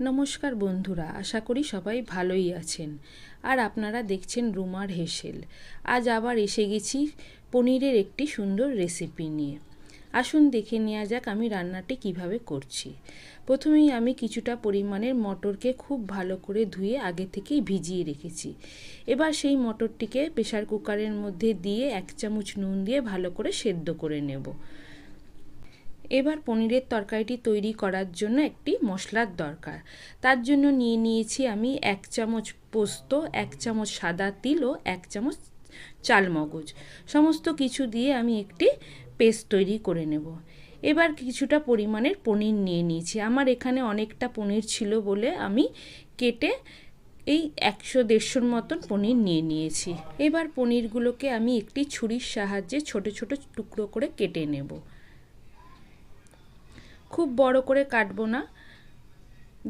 নমস্কার বন্ধুরা, আশা করি সবাই ভালোই আছেন। আর আপনারা দেখছেন রুমার হেসেল। আজ আবার এসে গেছি পনিরের একটি সুন্দর রেসিপি নিয়ে। আসুন দেখে নেওয়া যাক আমি রান্নাটি কিভাবে করছি। প্রথমেই আমি কিছুটা পরিমাণের মটরকে খুব ভালো করে ধুয়ে আগে থেকেই ভিজিয়ে রেখেছি। এবার সেই মটরটিকে প্রেসার কুকারের মধ্যে দিয়ে 1 চামচ নুন দিয়ে ভালো করে সেদ্ধ করে নেব। এবার পনিরের তরকারিটি তৈরি করার জন্য একটি মশলার দরকার। তার জন্য নিয়ে নিয়েছি আমি 1 চামচ পোস্ত, 1 চামচ সাদা তিল ও 1 চামচ চালমগজ। সমস্ত কিছু দিয়ে আমি একটি পেস্ট তৈরি করে নেব। এবার কিছুটা পরিমাণের পনির নিয়ে নিয়েছি। আমার এখানে অনেকটা পনির ছিল বলে আমি কেটে এই 100-150 মতন পনির নিয়ে নিয়েছি। এবার পনিরগুলোকে আমি একটি ছুরির সাহায্যে ছোট ছোট টুকরো করে কেটে নেব। খুব বড় করে কাটবো না,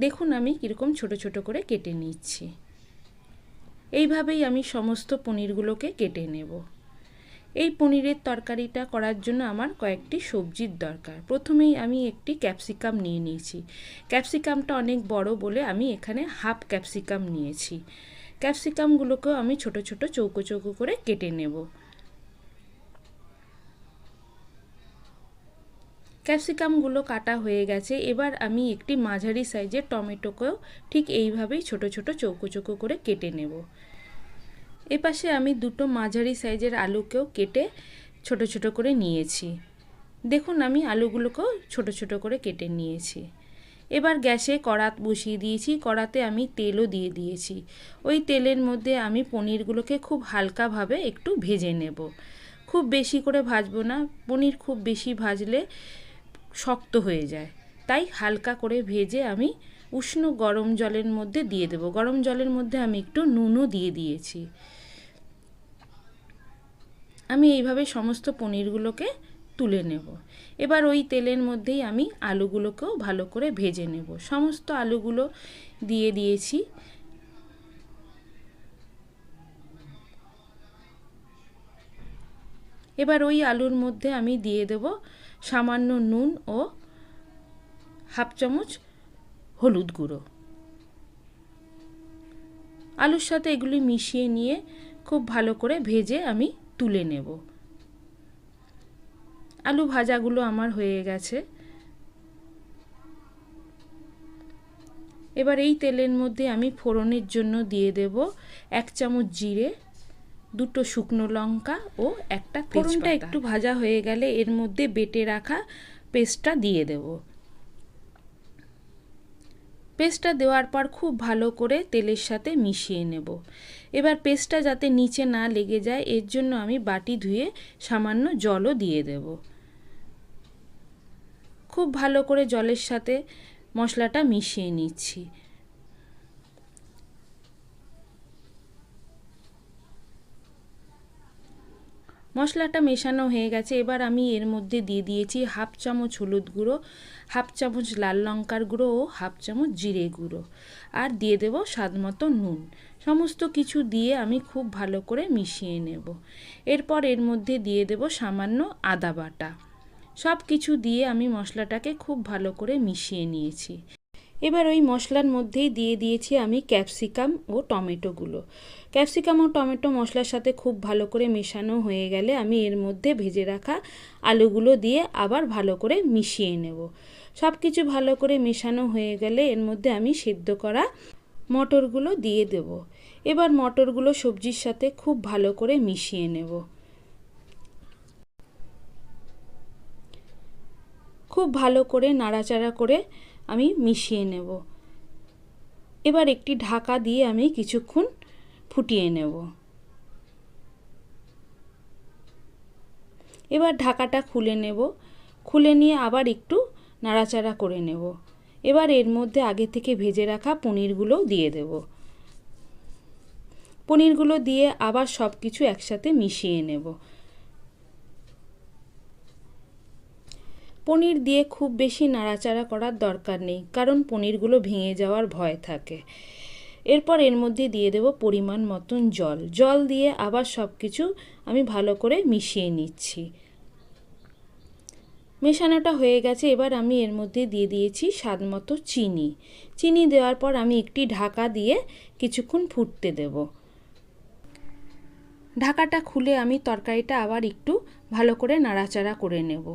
দেখুন আমি কীরকম ছোট ছোট করে কেটে নিচ্ছি। এইভাবেই আমি সমস্ত পনিরগুলোকে কেটে নেব। এই পনিরের তরকারিটা করার জন্য আমার কয়েকটি সবজির দরকার। প্রথমেই আমি একটি ক্যাপসিকাম নিয়ে নিয়েছি। ক্যাপসিকামটা অনেক বড় বলে আমি এখানে হাফ ক্যাপসিকাম নিয়েছি। ক্যাপসিকামগুলোকেও আমি ছোট ছোট চৌকো চৌকো করে কেটে নেব। ক্যাপসিকামগুলো কাটা হয়ে গেছে। এবার আমি একটি মাঝারি সাইজের টমেটোকেও ঠিক এইভাবেই ছোট ছোট চৌকো চৌকো করে কেটে নেব। এপাশে আমি দুটো মাঝারি সাইজের আলুকেও কেটে ছোট ছোট করে নিয়েছি। দেখুন আমি আলুগুলোকেও ছোট ছোট করে কেটে নিয়েছি। এবার গ্যাসে কড়া বসিয়ে দিয়েছি। কড়াতে আমি তেলও দিয়ে দিয়েছি। ওই তেলের মধ্যে আমি পনিরগুলোকে খুব হালকাভাবে একটু ভেজে নেব। খুব বেশি করে ভাজবো না, পনির খুব বেশি ভাজলে শক্ত হয়ে যায়। তাই হালকা করে ভেজে আমি উষ্ণ গরম জলের মধ্যে দিয়ে দেব। গরম জলের মধ্যে আমি একটু নুনও দিয়ে দিয়েছি। আমি এইভাবে সমস্ত পনিরগুলোকে তুলে নেব। এবার ওই তেলের মধ্যেই আমি আলুগুলোকেও ভালো করে ভেজে নেব। সমস্ত আলুগুলো দিয়ে দিয়েছি। এবার ওই আলুর মধ্যে আমি দিয়ে দেব সামান্য নুন ও হাফ চামচ হলুদ গুঁড়ো। আলুর সাথে এগুলি মিশিয়ে নিয়ে খুব ভালো করে ভেজে আমি তুলে নেব। আলু ভাজাগুলো আমার হয়ে গেছে। এবার এই তেলের মধ্যে আমি ফোড়নের জন্য দিয়ে দেব 1 চামচ জিরে, দুটো শুকনো লঙ্কা ও একটা তেজপাতা। ফোড়নটা একটু ভাজা হয়ে গেলে এর মধ্যে বেটে রাখা পেস্টটা দিয়ে দেব। পেস্টটা দেওয়ার পর খুব ভালো করে তেলের সাথে মিশিয়ে নেব। এবার পেস্টটা যাতে নিচে না লেগে যায় এর জন্য আমি বাটি ধুয়ে সামান্য জলও দিয়ে দেব। খুব ভালো করে জলের সাথে মশলাটা মিশিয়ে নিচ্ছি। মশলাটা মেশানো হয়ে গেছে। এবার আমি এর মধ্যে দিয়ে দিয়েছি হাফ চামচ হলুদ গুঁড়ো, হাফ চামচ লাল লঙ্কার গুঁড়ো ও হাফ চামচ জিরে গুঁড়ো, আর দিয়ে দেব স্বাদমতো নুন। সমস্ত কিছু দিয়ে আমি খুব ভালো করে মিশিয়ে নেব। এরপর এর মধ্যে দিয়ে দেব সামান্য আদা বাটা। সব কিছু দিয়ে আমি মশলাটাকে খুব ভালো করে মিশিয়ে নিয়েছি। এবার ওই মশলার মধ্যেই দিয়ে দিয়েছি আমি ক্যাপসিকাম ও টমেটোগুলো। ক্যাপসিকাম ও টমেটো মশলার সাথে খুব ভালো করে মেশানো হয়ে গেলে আমি এর মধ্যে ভেজে রাখা আলুগুলো দিয়ে আবার ভালো করে মিশিয়ে নেব। সব কিছু ভালো করে মেশানো হয়ে গেলে এর মধ্যে আমি সেদ্ধ করা মটরগুলো দিয়ে দেব। এবার মটরগুলো সবজির সাথে খুব ভালো করে মিশিয়ে নেব। খুব ভালো করে নাড়াচাড়া করে আমি মিশিয়ে নেব। এবার একটি ঢাকা দিয়ে আমি কিছুক্ষণ ফুটিয়ে নেব। এবার ঢাকাটা খুলে নেব। খুলে নিয়ে আবার একটু নাড়াচাড়া করে নেব। এবার এর মধ্যে আগে থেকে ভেজে রাখা পনিরগুলো দিয়ে দেব। পনিরগুলো দিয়ে আবার সব কিছু একসাথে মিশিয়ে নেব। পনির দিয়ে খুব বেশি নাড়াচাড়া করার দরকার নেই, কারণ পনিরগুলো ভেঙে যাওয়ার ভয় থাকে। এরপর এর মধ্যে দিয়ে দেব পরিমাণ মতন জল। জল দিয়ে আবার সব কিছু আমি ভালো করে মিশিয়ে নিচ্ছি। মেশানোটা হয়ে গেছে। এবার আমি এর মধ্যে দিয়ে দিয়েছি স্বাদ মতো চিনি। চিনি দেওয়ার পর আমি একটি ঢাকা দিয়ে কিছুক্ষণ ফুটতে দেব। ঢাকাটা খুলে আমি তরকারিটা আবার একটু ভালো করে নাড়াচাড়া করে নেব।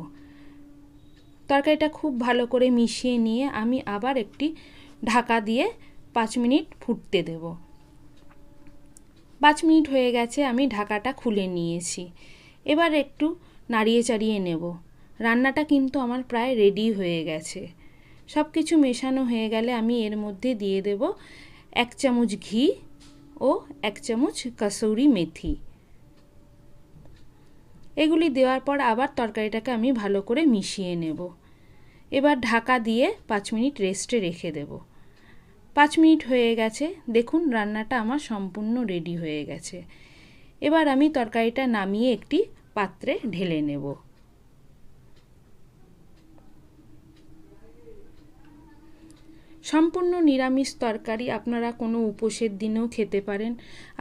তরকারিটা খুব ভালো করে মিশিয়ে নিয়ে আমি আবার একটি ঢাকা দিয়ে 5 মিনিট ফুটতে দেব। 5 মিনিট হয়ে গেছে, আমি ঢাকাটা খুলে নিয়েছি। এবার একটু নাড়িয়ে চাড়িয়ে নেব। রান্নাটা কিন্তু আমার প্রায় রেডি হয়ে গেছে। সব কিছু মেশানো হয়ে গেলে আমি এর মধ্যে দিয়ে দেব 1 চামচ ঘি ও 1 চামচ কসুরি মেথি। এগুলি দেওয়ার পর আবার তরকারিটাকে আমি ভালো করে মিশিয়ে নেব। এবার ঢাকা দিয়ে 5 মিনিট রেস্টে রেখে দেব। 5 মিনিট হয়ে গেছে, দেখুন রান্নাটা আমার সম্পূর্ণ রেডি হয়ে গেছে। এবার আমি তরকারিটা নামিয়ে একটি পাত্রে ঢেলে নেব। সম্পূর্ণ নিরামিষ তরকারি, আপনারা কোনো উপোসের দিনেও খেতে পারেন,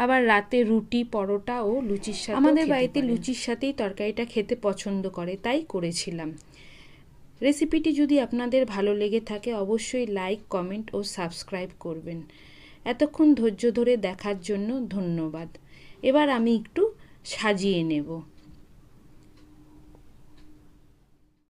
আবার রাতে রুটি, পরোটা ও লুচির সাথে। আমাদের বাড়িতে লুচির সাথেই তরকারিটা খেতে পছন্দ করে, তাই করেছিলাম। রেসিপিটি যদি আপনাদের ভালো লেগে থাকে অবশ্যই লাইক, কমেন্ট ও সাবস্ক্রাইব করবেন। এতক্ষণ ধৈর্য ধরে দেখার জন্য ধন্যবাদ। এবার আমি একটু সাজিয়ে নেব।